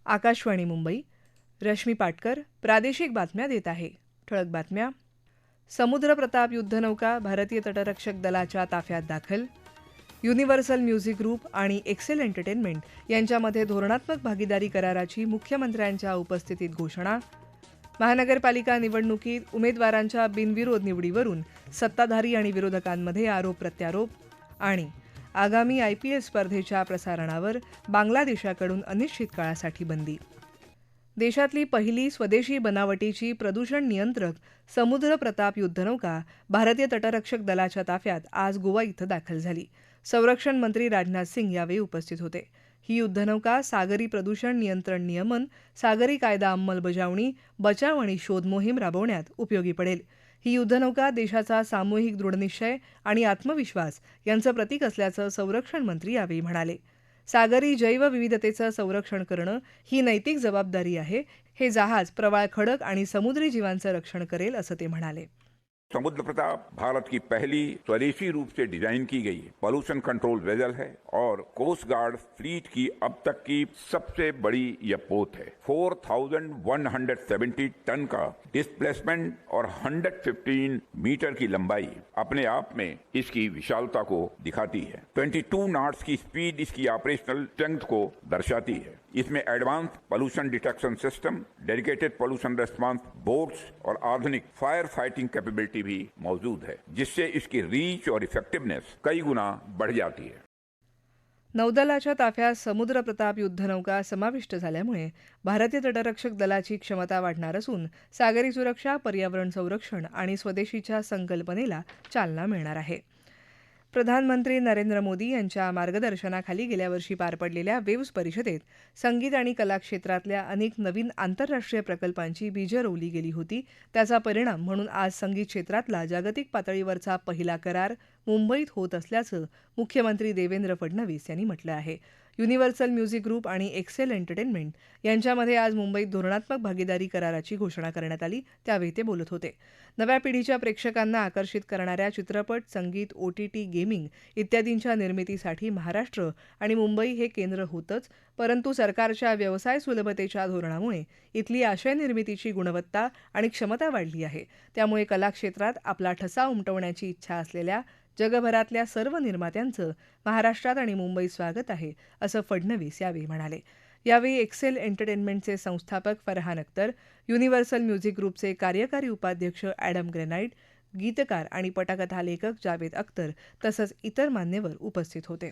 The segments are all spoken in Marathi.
आकाशवाणी मुंबई. रश्मी पाटकर प्रादेशिक बातम्या देत आहे. ठळक बातम्या. समुद्र प्रताप युद्धनौका भारतीय तटरक्षक दलाच्या ताफ्यात दाखल. युनिव्हर्सल म्युझिक ग्रुप आणि एक्सेल एंटरटेनमेंट यांच्यामध्ये धोरणात्मक भागीदारी कराराची मुख्यमंत्र्यांच्या उपस्थितीत घोषणा. महानगरपालिका निवडणुकीत उमेदवारांच्या बिनविरोध निवडीवरून सत्ताधारी आणि विरोधकांमध्ये आरोप प्रत्यारोप. आणि आगामी IPL स्पर्धेच्या प्रसारणावर बांगलादेशाकडून अनिश्चित काळासाठी बंदी. देशातली पहिली स्वदेशी बनावटीची प्रदूषण नियंत्रक समुद्र प्रताप युद्धनौका भारतीय तटरक्षक दलाच्या ताफ्यात आज गोवा इथं दाखल झाली. संरक्षण मंत्री राजनाथ सिंग यावेळी उपस्थित होते. ही युद्धनौका सागरी प्रदूषण नियंत्रण नियमन, सागरी कायदा अंमलबजावणी, बचाव आणि शोध मोहीम राबवण्यात उपयोगी पडेल. ही युद्धनौका देशाचा सामूहिक दृढनिश्चय आणि आत्मविश्वास यांचं प्रतीक असल्याचं संरक्षण मंत्री यावेळी म्हणाले. सागरी जैवविविधतेचं संरक्षण करणं ही नैतिक जबाबदारी आहे. हे जहाज प्रवाळ खडक आणि समुद्री जीवांचं रक्षण करेल असं ते म्हणाले. समुद्र प्रताप भारत की पहली स्वदेशी रूप से डिजाइन की गई पॉल्यूशन कंट्रोल वेसल है और कोस्ट गार्ड फ्लीट की अब तक की सबसे बड़ी यह पोत है. 4,170 टन का डिस्प्लेसमेंट और 115 मीटर की लंबाई अपने आप में इसकी विशालता को दिखाती है. 22 नॉट्स की स्पीड इसकी ऑपरेशनल स्ट्रेंथ को दर्शाती है. इसमें advance pollution detection system, dedicated pollution response boats और आधुनिक फायर फाइटिंग कैपेबिलिटी भी मौजूद है, जिससे इसकी रीच और इफेक्टिवनेस कई गुना बढ़ जाती है. नौदलाच्या ताफ्यात समुद्र प्रताप युद्धनौका समाविष्ट झाल्यामुळे भारतीय तटरक्षक दलाची क्षमता वाढणार असून सागरी सुरक्षा, पर्यावरण संरक्षण आणि स्वदेशीच्या संकल्पनेला चालना मिळणार आहे. प्रधानमंत्री नरेंद्र मोदी यांच्या मार्गदर्शनाखाली गेल्या वर्षी पार पडलेल्या वेव्स परिषदेत संगीत आणि कला क्षेत्रातल्या अनेक नवीन आंतरराष्ट्रीय प्रकल्पांची बीजं रोवली गेली होती. त्याचा परिणाम म्हणून आज संगीत क्षेत्रातला जागतिक पातळीवरचा पहिला करार मुंबईत होत असल्याचं मुख्यमंत्री देवेंद्र फडणवीस यांनी म्हटलं आहे. युनिव्हर्सल म्युझिक ग्रुप आणि एक्सेल एंटरटेनमेंट यांच्यामध्ये आज मुंबईत धोरणात्मक भागीदारी कराराची घोषणा करण्यात आली. त्यावेळी ते बोलत होते. नव्या पिढीच्या प्रेक्षकांना आकर्षित करणाऱ्या चित्रपट, संगीत, OTT, गेमिंग इत्यादींच्या निर्मितीसाठी महाराष्ट्र आणि मुंबई हे केंद्र होतंच, परंतु सरकारच्या व्यवसाय सुलभतेच्या धोरणामुळे इथली आशय निर्मितीची गुणवत्ता आणि क्षमता वाढली आहे. त्यामुळे कला क्षेत्रात आपला ठसा उमटवण्याची इच्छा असलेल्या जगभरातल्या सर्व निर्मात्यांचं महाराष्ट्रात आणि मुंबईत स्वागत आहे, असं फडणवीस यावेळी म्हणाले. यावेळी एक्सेल एंटरटेनमेंटचे संस्थापक फरहान अख्तर, युनिव्हर्सल म्युझिक ग्रुपचे कार्यकारी उपाध्यक्ष ॲडम ग्रेनाइट, गीतकार आणि पटकथा लेखक जावेद अख्तर तसंच इतर मान्यवर उपस्थित होते.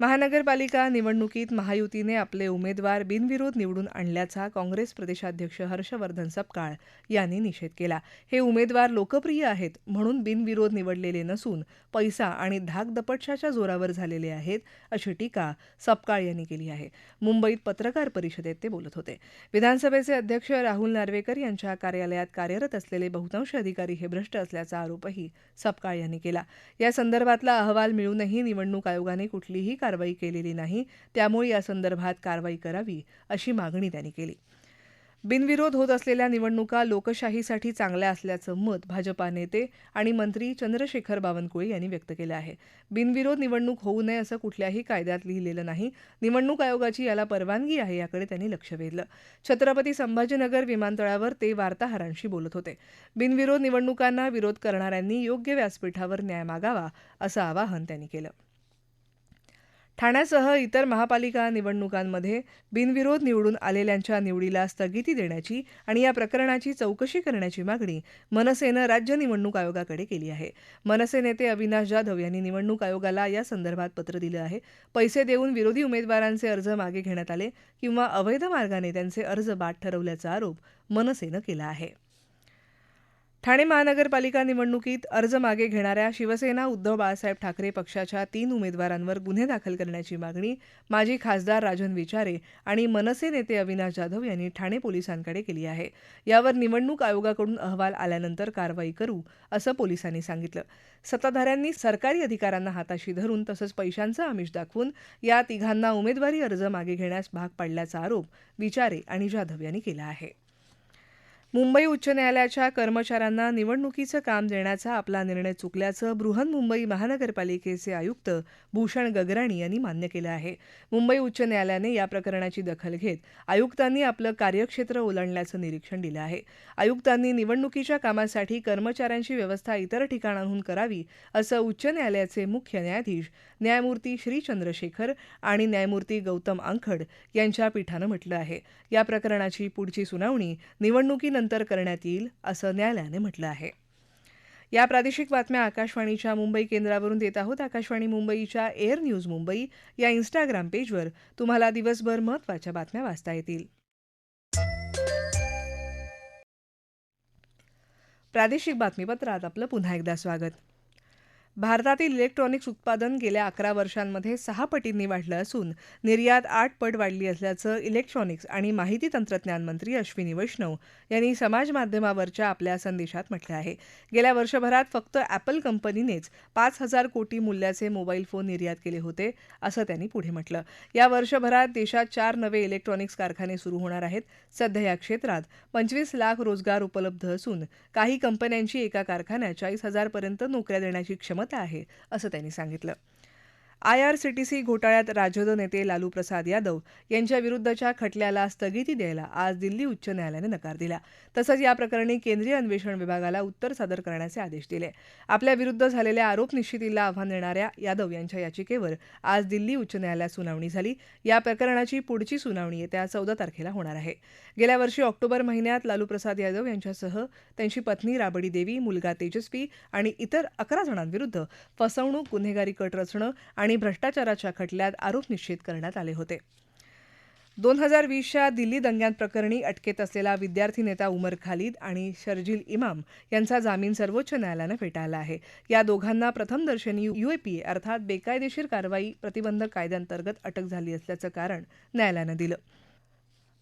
महानगरपालिका निवडणुकीत महायुतीने आपले उमेदवार बिनविरोध निवडून आणल्याचा काँग्रेस प्रदेशाध्यक्ष हर्षवर्धन सपकाळ यांनी निषेध केला. हे उमेदवार लोकप्रिय आहेत म्हणून बिनविरोध निवडलेले नसून पैसा आणि धाकदपटशाच्या जोरावर झालेले आहेत, अशी टीका सपकाळ यांनी केली आहे. मुंबईत पत्रकार परिषदेत ते बोलत होते. विधानसभेचे अध्यक्ष राहुल नार्वेकर यांच्या कार्यालयात कार्यरत असलेले बहुतांश अधिकारी हे भ्रष्ट असल्याचा आरोपही सपकाळ यांनी केला. या संदर्भातला अहवाल मिळूनही निवडणूक आयोगाने कुठलीही कारवाई केलेली नाही. त्यामुळे या संदर्भात कारवाई करावी अशी मागणी त्यांनी केली. बिनविरोध होत असलेल्या निवडणुका लोकशाहीसाठी चांगल्या असल्याचं मत भाजपा नेते आणि मंत्री चंद्रशेखर बावनकुळे यांनी व्यक्त केलं आहे. बिनविरोध निवडणूक होऊ नये असं कुठल्याही कायद्यात लिहिलेलं नाही. निवडणूक आयोगाची याला परवानगी आहे, याकडे त्यांनी लक्ष वेधलं. छत्रपती संभाजीनगर विमानतळावर ते वार्ताहरांशी बोलत होते. बिनविरोध निवडणुकांना विरोध करणाऱ्यांनी योग्य व्यासपीठावर न्याय मागावा असं आवाहन त्यांनी केलं. ठाण्यासह इतर महापालिका निवडणुकांमध्ये बिनविरोध निवडून आलेल्यांच्या निवडीला स्थगिती देण्याची आणि या प्रकरणाची चौकशी करण्याची मागणी मनसेनं राज्य निवडणूक आयोगाकडे केली आहे. मनसे नेते अविनाश जाधव यांनी निवडणूक आयोगाला या संदर्भात पत्र दिलं आहे. पैसे देऊन विरोधी उमेदवारांचे अर्ज मागे घेण्यात आले किंवा अवैध मार्गाने त्यांचे अर्ज बाद ठरवल्याचा आरोप मनसेनं केला आहे. ठाणे महानगरपालिका निवडणुकीत अर्ज मागे घेणाऱ्या शिवसेना उद्धव बाळासाहेब ठाकरे पक्षाच्या 3 उमेदवारांवर गुन्हे दाखल करण्याची मागणी माजी खासदार राजन विचारे आणि मनसे नेते अविनाश जाधव यांनी ठाणे पोलिसांकडे केली आहे. यावर निवडणूक आयोगाकडून अहवाल आल्यानंतर कारवाई करू असं पोलिसांनी सांगितलं. सत्ताधाऱ्यांनी सरकारी अधिकाऱ्यांना हाताशी धरून तसंच पैशांचं आमिष दाखवून या तिघांना उमेदवारी अर्ज मागे घेण्यास भाग पाडल्याचा आरोप विचारे आणि जाधव यांनी केला आहे. मुंबई उच्च न्यायालयाच्या कर्मचाऱ्यांना निवडणुकीचं काम देण्याचा आपला निर्णय चुकल्याचं बृहन्मुंबई महानगरपालिकेचे आयुक्त भूषण गगराणी यांनी मान्य केलं आहे. मुंबई उच्च न्यायालयाने या प्रकरणाची दखल घेत आयुक्तांनी आपलं कार्यक्षेत्र ओलांडल्याचं निरीक्षण दिलं आहे. आयुक्तांनी निवडणुकीच्या कामासाठी कर्मचाऱ्यांची व्यवस्था इतर ठिकाणांहून करावी असं उच्च न्यायालयाचे मुख्य न्यायाधीश न्यायमूर्ती श्री चंद्रशेखर आणि न्यायमूर्ती गौतम आंखड यांच्या पीठानं म्हटलं आहे. या प्रकरणाची पुढची सुनावणी निवडणुकीनंतर करण्यात येईल असं न्यायालयाने म्हटलं आहे. या प्रादेशिक बातम्या आकाशवाणीच्या मुंबई केंद्रावरून देत आहोत. आकाशवाणी मुंबईच्या एअर न्यूज मुंबई या इंस्टाग्राम पेजवर तुम्हाला दिवसभर महत्त्वाच्या बातम्या वाचता येतील. प्रादेशिक बातमीपत्रात आपलं पुन्हा एकदा स्वागत. भारतातील इलेक्ट्रॉनिक्स उत्पादन गेल्या 11 वर्षांमध्ये 6 पटींनी वाढलं असून निर्यात 8 पट वाढली असल्याचं इलेक्ट्रॉनिक्स आणि माहिती तंत्रज्ञान मंत्री अश्विनी वैष्णव यांनी समाजमाध्यमावरच्या आपल्या संदेशात म्हटलं आहे. गेल्या वर्षभरात फक्त ॲपल कंपनीनेच 5,000 कोटी मूल्याचे मोबाईल फोन निर्यात केले होते असं त्यांनी पुढे म्हटलं. या वर्षभरात देशात 4 नवे इलेक्ट्रॉनिक्स कारखाने सुरू होणार आहेत. सध्या या क्षेत्रात 25 लाख रोजगार उपलब्ध असून काही कंपन्यांची एका कारखान्यात 40,000 पर्यंत नोकऱ्या देण्याची क्षमता आहे असं त्यांनी सांगितलं. IRCTC घोटाळ्यात राजद नेते लालू प्रसाद यादव यांच्या विरुद्धच्या खटल्याला स्थगिती द्यायला आज दिल्ली उच्च न्यायालयाने नकार दिला. तसंच या प्रकरणी केंद्रीय अन्वेषण विभागाला उत्तर सादर करण्याचे आदेश दिले. आपल्या विरुद्ध झालेल्या आरोप निश्चितीला आव्हान देणाऱ्या यादव यांच्या याचिकेवर आज दिल्ली उच्च न्यायालयात सुनावणी झाली. या प्रकरणाची पुढची सुनावणी येत्या 14 तारखेला होणार आहे. गेल्या वर्षी ऑक्टोबर महिन्यात लालू प्रसाद यादव यांच्यासह त्यांची पत्नी राबडी देवी, मुलगा तेजस्वी आणि इतर 11 जणांविरुद्ध फसवणूक, गुन्हेगारी कट रचणं आणि भ्रष्टाचाराच्या खटल्यात आरोप निश्चित करण्यात आले होते. 2020च्या दिल्ली दंग्यांप्रकरणी अटकेत असलेला विद्यार्थी नेता उमर खालिद आणि शर्जील इमाम यांचा जामीन सर्वोच्च न्यायालयानं फेटाळला आहे. या दोघांना प्रथमदर्शनी UAPA अर्थात बेकायदेशीर कारवाई प्रतिबंधक कायद्याअंतर्गत अटक झाली असल्याचं कारण न्यायालयानं दिलं.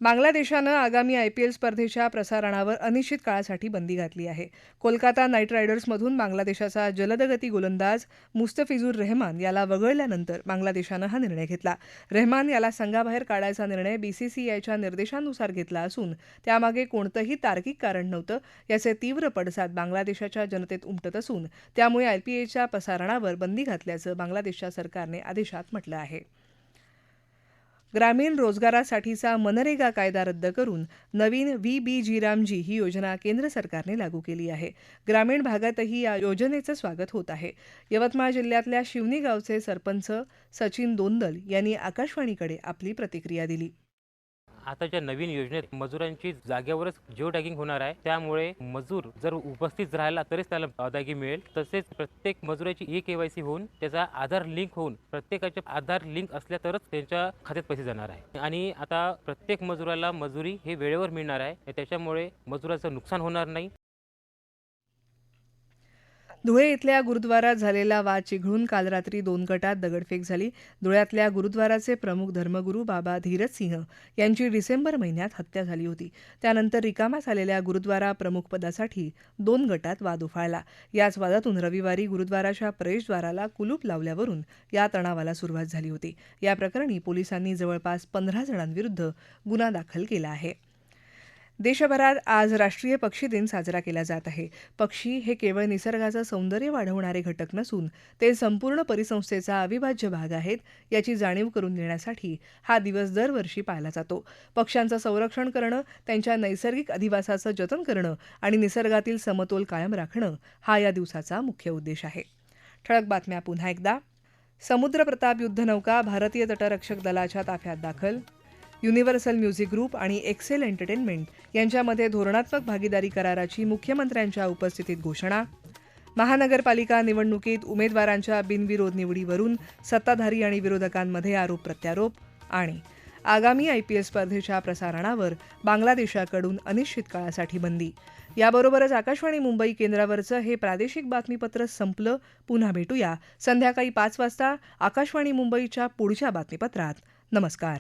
बांगलादेशानं आगामी IPL स्पर्धेच्या प्रसारणावर अनिश्चित काळासाठी बंदी घातली आहे. कोलकाता नाईट रायडर्समधून बांगलादेशाचा जलदगती गोलंदाज मुस्तफिझुर रहमान याला वगळल्यानंतर बांगलादेशानं हा निर्णय घेतला. रहमान याला संघाबाहेर काढायचा निर्णय BCCIच्या निर्देशांनुसार घेतला असून त्यामागे कोणतंही तार्किक कारण नव्हतं. याचे तीव्र पडसाद बांगलादेशाच्या जनतेत उमटत असून त्यामुळे IPLच्या प्रसारणावर बंदी घातल्याचं बांगलादेशच्या सरकारने आदेशात म्हटलं आहे. ग्रामीण रोजगारासाठीचा मनरेगा कायदा रद्द करून नवीन VBG-रामजी ही योजना केंद्र सरकारने लागू केली आहे. ग्रामीण भागातही या योजनेचं स्वागत होत आहे. यवतमाळ जिल्ह्यातल्या शिवनी गावचे सरपंच सचिन दोंदल यांनी आकाशवाणीकडे आपली प्रतिक्रिया दिली. आताच्या नवीन योजनेत मजुरांची जागेवरच जिओ टॅगिंग होणार आहे. त्यामुळे मजूर जर उपस्थित राहिला तरच त्याला अदायगी मिळेल. तसेच प्रत्येक मजुराची eKYC होऊन त्याचा आधार लिंक होऊन प्रत्येकाचे आधार लिंक असल्या तरच त्यांच्या खात्यात पैसे जाणार आहे. आणि आता प्रत्येक मजुराला मजुरी हे वेळेवर मिळणार आहे. त्याच्यामुळे मजुराचं नुकसान होणार नाही. धुळे इथल्या गुरुद्वारात झालेला वाद चिघळून काल रात्री 2 गटात दगडफेक झाली. धुळ्यातल्या गुरुद्वाराचे प्रमुख धर्मगुरू बाबा धीरज सिंह यांची डिसेंबर महिन्यात हत्या झाली होती. त्यानंतर रिकामा झालेल्या गुरुद्वारा प्रमुखपदासाठी 2 गटात वाद उफाळला. याच वादातून रविवारी गुरुद्वाराच्या प्रवेशद्वाराला कुलूप लावल्यावरून या तणावाला सुरुवात झाली होती. या प्रकरणी पोलिसांनी जवळपास 15 जणांविरुद्ध गुन्हा दाखल केला आहे. देशभरात आज राष्ट्रीय पक्षी दिन साजरा केला जात आहे. पक्षी हे केवळ निसर्गाचं सौंदर्य वाढवणारे घटक नसून ते संपूर्ण परिसंस्थेचा अविभाज्य भाग आहेत याची जाणीव करून देण्यासाठी हा दिवस दरवर्षी पाळला जातो. पक्ष्यांचं संरक्षण करणं, त्यांच्या नैसर्गिक अधिवासाचं जतन करणं आणि निसर्गातील समतोल कायम राखणं हा या दिवसाचा मुख्य उद्देश आहे. ठळक बातम्या पुन्हा एकदा. समुद्र प्रताप युद्धनौका भारतीय तटरक्षक दलाच्या ताफ्यात दाखल. युनिव्हर्सल म्युझिक ग्रुप आणि एक्सेल एंटरटेनमेंट यांच्यामध्ये धोरणात्मक भागीदारी कराराची मुख्यमंत्र्यांच्या उपस्थितीत घोषणा. महानगरपालिका निवडणुकीत उमेदवारांच्या बिनविरोध निवडीवरून सत्ताधारी आणि विरोधकांमध्ये आरोप प्रत्यारोप. आणि आगामी IPL स्पर्धेच्या प्रसारणावर बांगलादेशाकडून अनिश्चित काळासाठी बंदी. याबरोबरच आकाशवाणी मुंबई केंद्रावरचं हे प्रादेशिक बातमीपत्र संपलं. पुन्हा भेटूया संध्याकाळी 5 वाजता आकाशवाणी मुंबईच्या पुढच्या बातमीपत्रात. नमस्कार.